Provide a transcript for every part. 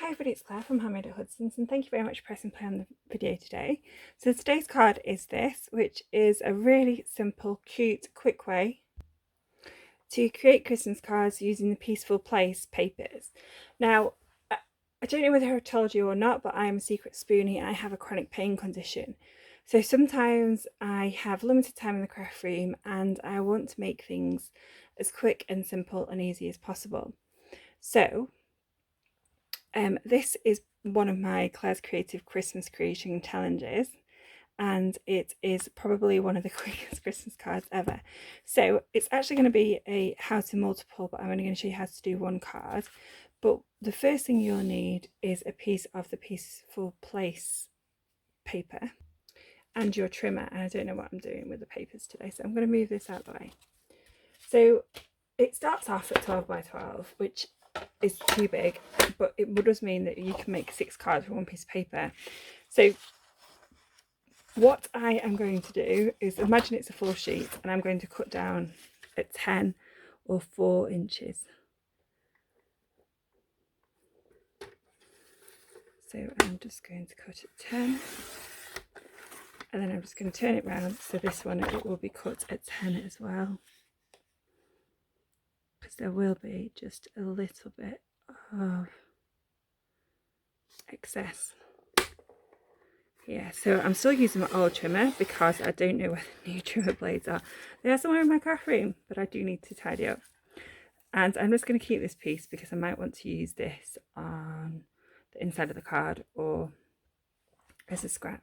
Hi everybody, it's Claire from Handmade at Hudson's and thank you very much for pressing play on the video today. So today's card is this, which is a really simple, cute, quick way to create Christmas cards using the Peaceful Place papers. Now, I don't know whether I told you or not, but I'm a secret spoonie and I have a chronic pain condition. So sometimes I have limited time in the craft room and I want to make things as quick and simple and easy as possible. So this is one of my Claire's Creative Christmas Creation Challenges, and it is probably one of the quickest Christmas cards ever. So it's actually going to be a how to multiple, but I'm only going to show you how to do one card. But the first thing you'll need is a piece of the Peaceful Place paper and your trimmer. And I don't know what I'm doing with the papers today, so I'm going to move this out of the way. So it starts off at 12 by 12, which is too big, but it does mean that you can make 6 cards with one piece of paper. So what I am going to do is, imagine it's a full sheet and I'm going to cut down at 10 or 4 inches. So I'm just going to cut at 10 and then I'm just going to turn it round, so this one it will be cut at 10 as well, because there will be just a little bit of excess. Yeah, so I'm still using my old trimmer because I don't know where the new trimmer blades are. They are somewhere in my craft room, but I do need to tidy up. And I'm just going to keep this piece because I might want to use this on the inside of the card or as a scrap.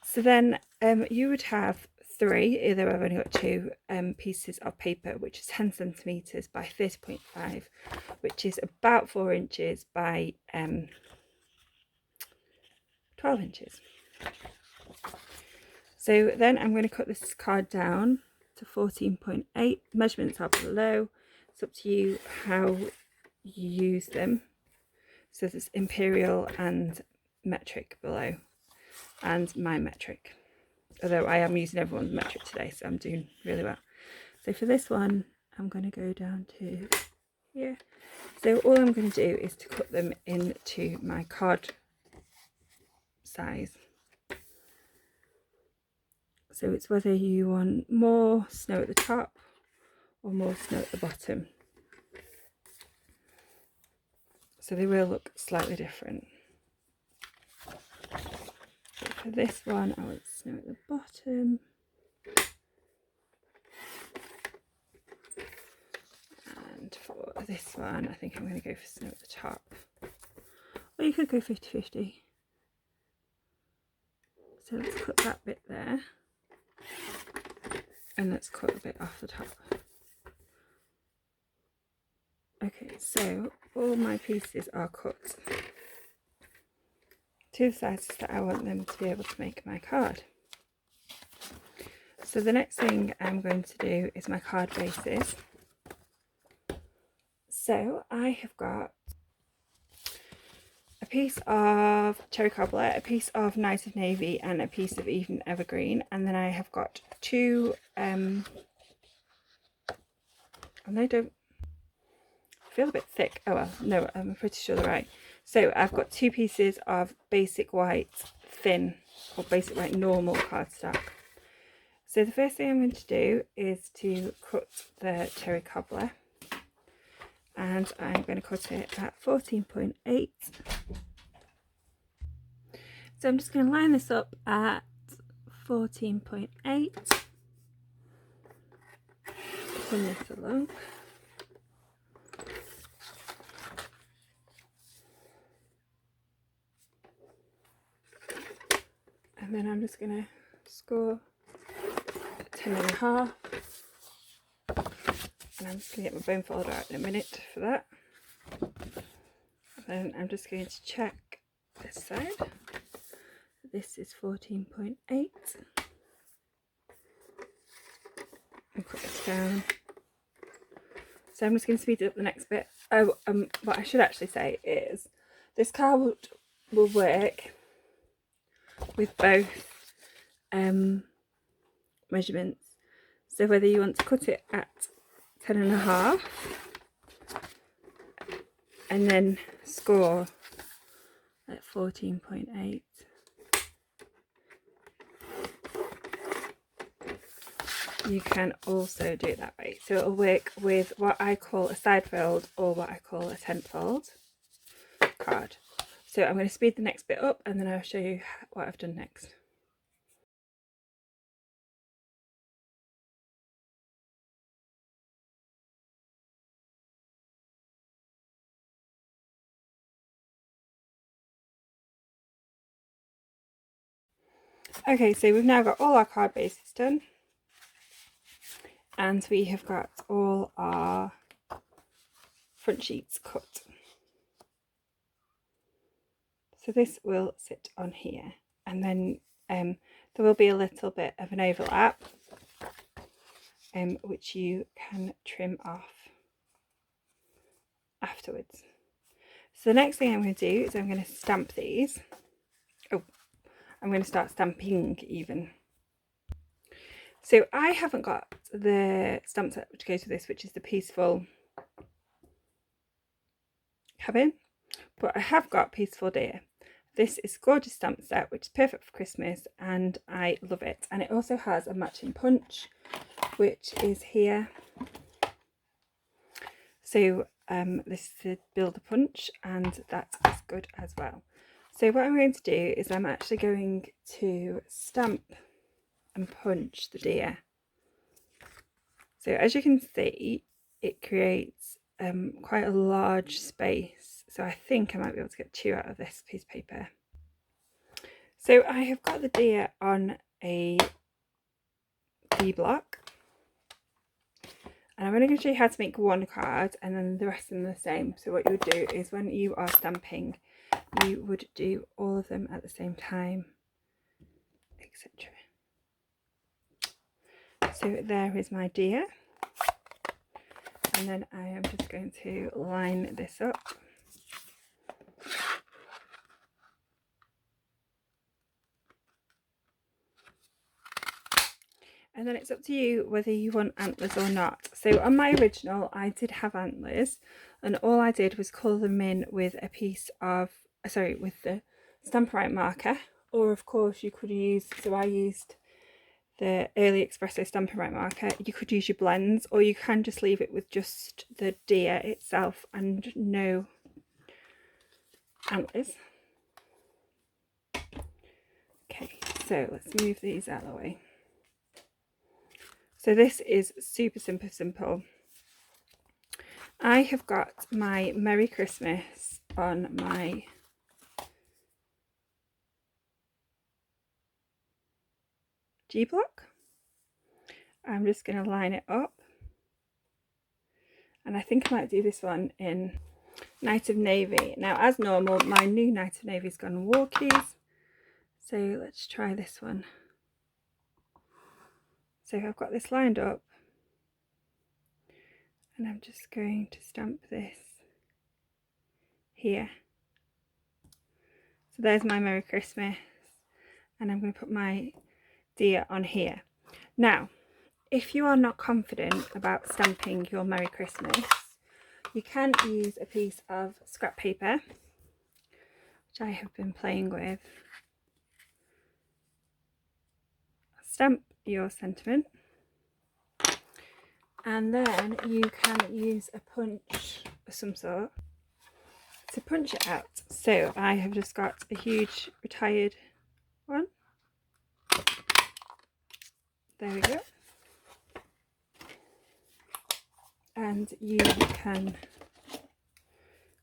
So then you would have 3, either I've only got 2 pieces of paper, which is 10 centimetres by 30.5, which is about 4 inches by 12 inches. So then I'm going to cut this card down to 14.8. Measurements are below. It's up to you how you use them. So there's Imperial and metric below, and my metric. Although I am using everyone's metric today, so I'm doing really well. So for this one, I'm going to go down to here. So all I'm going to do is to cut them into my card size. So it's whether you want more snow at the top or more snow at the bottom. So they will look slightly different. So for this one, I want snow at the bottom. And for this one, I think I'm going to go for snow at the top. Or you could go 50-50. So let's cut that bit there. And let's cut a bit off the top. Okay, so all my pieces are cut to the sizes that I want them to be able to make my card. So the next thing I'm going to do is my card bases. So I have got a piece of cherry cobbler, a piece of Night of Navy, and a piece of even evergreen, and then I have got 2 and they don't feel a bit thick. Oh well, no, I'm pretty sure they're right. So I've got 2 pieces of basic white thin or basic white normal cardstock. So the first thing I'm going to do is to cut the cherry cobbler, and I'm going to cut it at 14.8. So I'm just going to line this up at 14.8. Pin this along. And then I'm just going to score 10.5. And I'm just going to get my bone folder out in a minute for that. And then I'm just going to check this side. This is 14.8. And cut this down. So I'm just going to speed up the next bit. Oh, what I should actually say is this card will work with both measurements. So whether you want to cut it at 10.5 and then score at 14.8. You can also do it that way. So it'll work with what I call a side fold or what I call a tent fold card. So I'm going to speed the next bit up and then I'll show you what I've done next. Okay, so we've now got all our card bases done and we have got all our front sheets cut. So this will sit on here, and then there will be a little bit of an overlap which you can trim off afterwards. So the next thing I'm going to do is I'm going to stamp these. Oh, I'm going to start stamping even. So I haven't got the stamp set which goes with this, which is the Peaceful Cabin, but I have got Peaceful Deer. This is a gorgeous stamp set which is perfect for Christmas and I love it. And it also has a matching punch which is here. So this is the builder punch and that is good as well. So what I'm going to do is I'm actually going to stamp and punch the deer. So as you can see, it creates quite a large space. So I think I might be able to get 2 out of this piece of paper. So I have got the deer on a D block. And I'm only going to show you how to make one card and then the rest of them the same. So what you would do is when you are stamping, you would do all of them at the same time, etc. So there is my deer. And then I am just going to line this up. And then it's up to you whether you want antlers or not. So on my original, I did have antlers, and all I did was colour them in with a piece of, with the Stampin' Up marker, or of course you could use, so I used the Early Espresso Stampin' Up marker. You could use your blends, or you can just leave it with just the deer itself and no antlers. Okay, so let's move these out of the way. So this is super simple. I have got my Merry Christmas on my G block. I'm just going to line it up. And I think I might do this one in Night of Navy. Now, as normal, my new Night of Navy's gone walkies. So let's try this one. So I've got this lined up. And I'm just going to stamp this here. So there's my Merry Christmas. And I'm going to put my deer on here. Now, if you are not confident about stamping your Merry Christmas, you can use a piece of scrap paper, which I have been playing with. Stamp your sentiment, and then you can use a punch of some sort to punch it out. So I have just got a huge retired one. There we go. And you can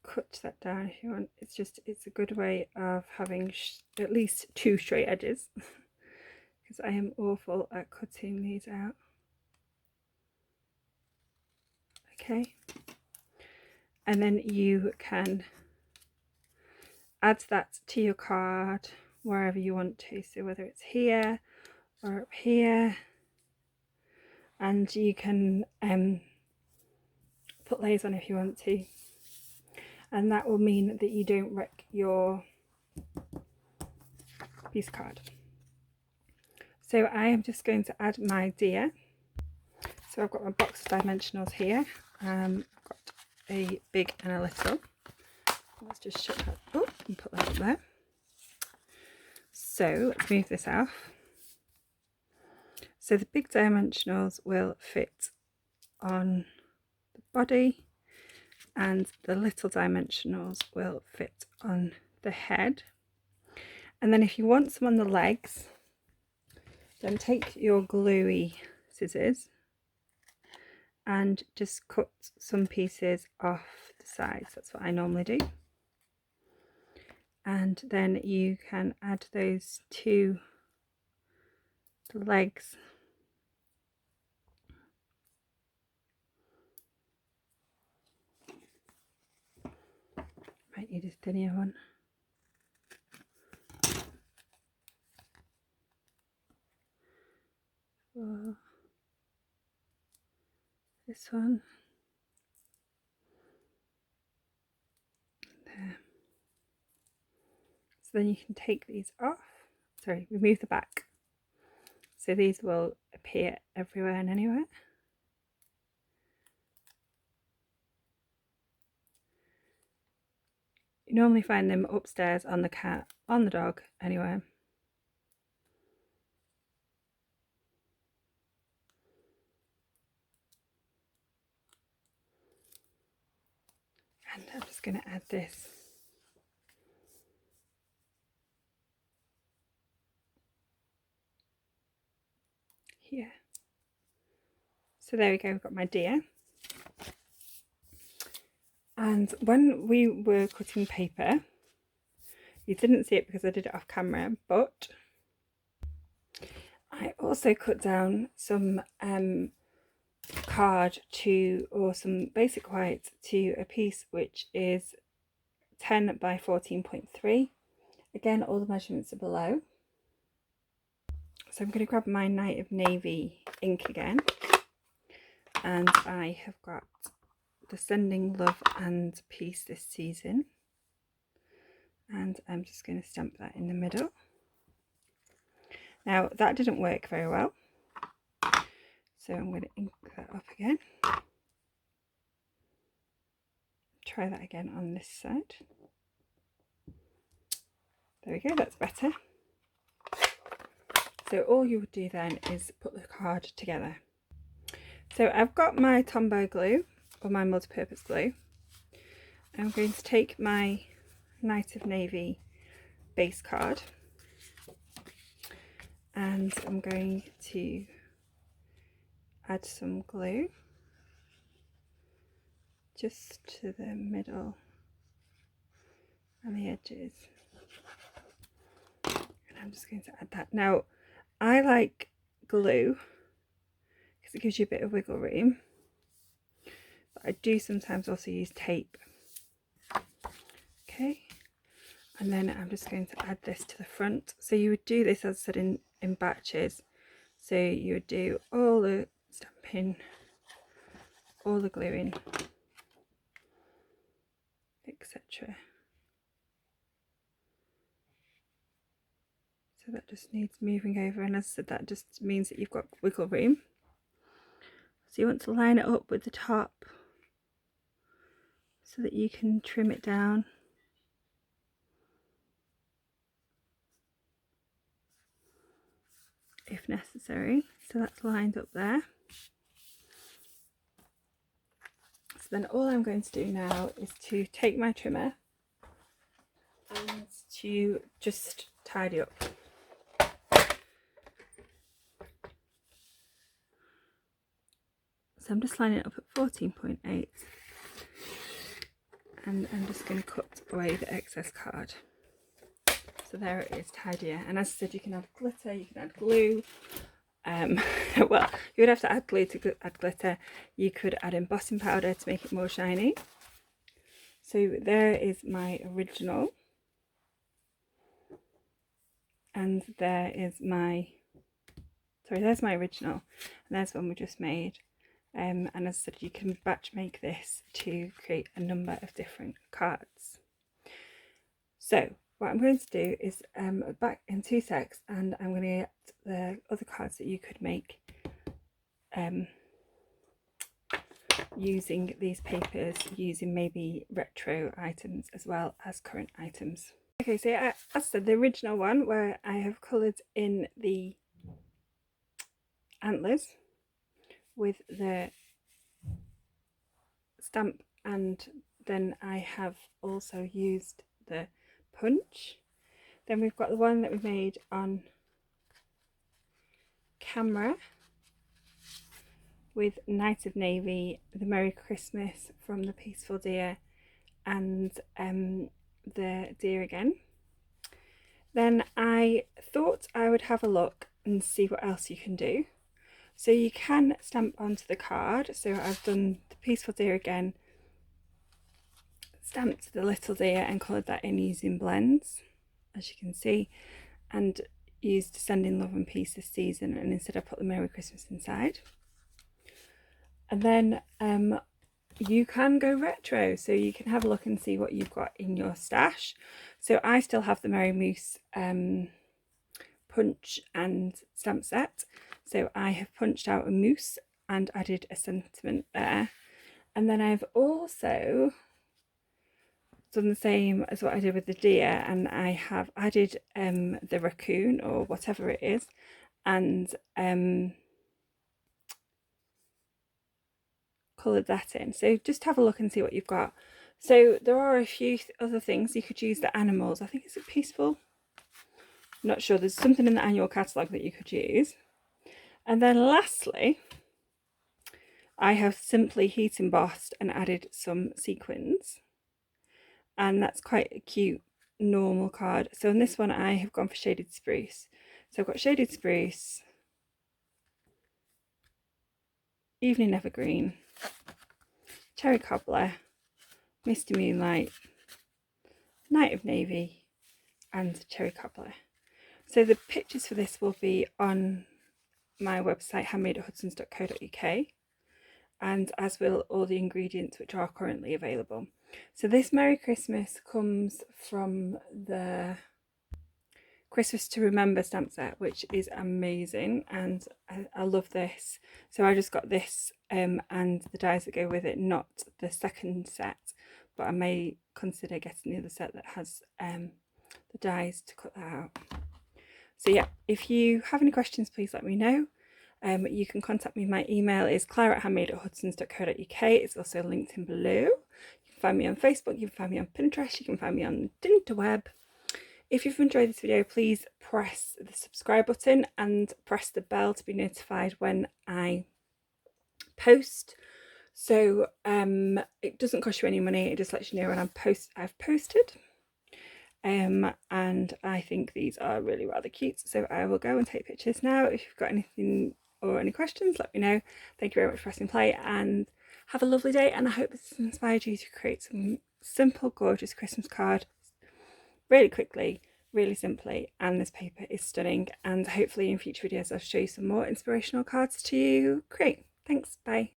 cut that down if you want. It's a good way of having at least 2 straight edges because I am awful at cutting these out. Okay, and then you can add that to your card wherever you want to, so whether it's here or up here, and you can put layers on if you want to, and that will mean that you don't wreck your piece of card. So I am just going to add my deer. So I've got my box of dimensionals here. I've got a big and a little. let's just shut that up and put that up there. So let's move this off. So the big dimensionals will fit on the body and the little dimensionals will fit on the head. And then if you want some on the legs, then take your gluey scissors and just cut some pieces off the sides. That's what I normally do. And then you can add those to the legs. Might need a thinner one. For this one. There. So then you can take these off. Sorry, remove the back. So these will appear everywhere and anywhere. You normally find them upstairs, on the cat, on the dog, anywhere. And I'm just going to add this here. So there we go, we've got my deer. And when we were cutting paper, you didn't see it because I did it off camera, but I also cut down some card or some basic white to a piece which is 10 by 14.3. Again, all the measurements are below. So I'm going to grab my Night of Navy ink again, and I have got the Sending Love and Peace this season, and I'm just going to stamp that in the middle. Now that didn't work very well, so I'm going to ink that up again. Try that again on this side. There we go, that's better. So all you would do then is put the card together. So I've got my Tombow glue, or my multi-purpose glue. I'm going to take my Night of Navy base card, and I'm going to add some glue just to the middle and the edges. And I'm just going to add that. Now, I like glue because it gives you a bit of wiggle room, but I do sometimes also use tape. Okay, and then I'm just going to add this to the front. So you would do this, as I said, in batches. So you would do all the stamping, all the gluing, etc. So that just needs moving over, and as I said, that just means that you've got wiggle room. So you want to line it up with the top so that you can trim it down. If necessary. So that's lined up there. So then all I'm going to do now is to take my trimmer and to just tidy up. So I'm just lining it up at 14.8, and I'm just going to cut away the excess card. So there it is, tidier. And as I said, you can add glitter, you can add glue. Well, you would have to add glue to add glitter. You could add embossing powder to make it more shiny. So there is my original, and there is my, sorry, there's my original, and there's one we just made. And as I said, you can batch make this to create a number of different cards. So what I'm going to do is back in 2 secs, and I'm going to get the other cards that you could make using these papers, using maybe retro items as well as current items. Okay, so as I said, the original one where I have coloured in the antlers with the stamp, and then I have also used the punch. Then we've got the one that we made on camera with Night of Navy, the Merry Christmas from the Peaceful Deer, and the deer again. Then I thought I would have a look and see what else you can do. So you can stamp onto the card. So I've done the Peaceful Deer again, stamped the little deer and coloured that in using blends, as you can see, and used Sending Love and Peace this season, and instead I put the Merry Christmas inside. And then you can go retro, so you can have a look and see what you've got in your stash. So I still have the Merry Moose punch and stamp set, so I have punched out a moose and added a sentiment there. And then I've also done the same as what I did with the deer, and I have added the raccoon or whatever it is, and coloured that in. So just have a look and see what you've got. So there are a few other things you could use. The animals, I think it's a Peaceful, I'm not sure, there's something in the annual catalogue that you could use. And then lastly, I have simply heat embossed and added some sequins, and that's quite a cute normal card. So in this one I have gone for Shaded Spruce. So I've got Shaded Spruce, Evening Evergreen, Cherry Cobbler, Misty Moonlight, Night of Navy, and Cherry Cobbler. So the pictures for this will be on my website handmade@hudsons.co.uk, and as will all the ingredients which are currently available. So this Merry Christmas comes from the Christmas to Remember stamp set, which is amazing, and I love this. So I just got this and the dies that go with it, not the second set, but I may consider getting the other set that has the dies to cut that out. So yeah, if you have any questions, please let me know. You can contact me. My email is clara@handmade@hudsons.co.uk. It's also linked in below. You can find me on Facebook, you can find me on Pinterest, you can find me on the interweb. If you've enjoyed this video, please press the subscribe button and press the bell to be notified when I post. So it doesn't cost you any money, it just lets you know when I've posted. And I think these are really rather cute, so I will go and take pictures now. If you've got anything or any questions, let me know. Thank you very much for pressing play, and have a lovely day, and I hope this has inspired you to create some simple, gorgeous Christmas card really quickly, really simply. And this paper is stunning, and hopefully in future videos I'll show you some more inspirational cards to create. Thanks, bye.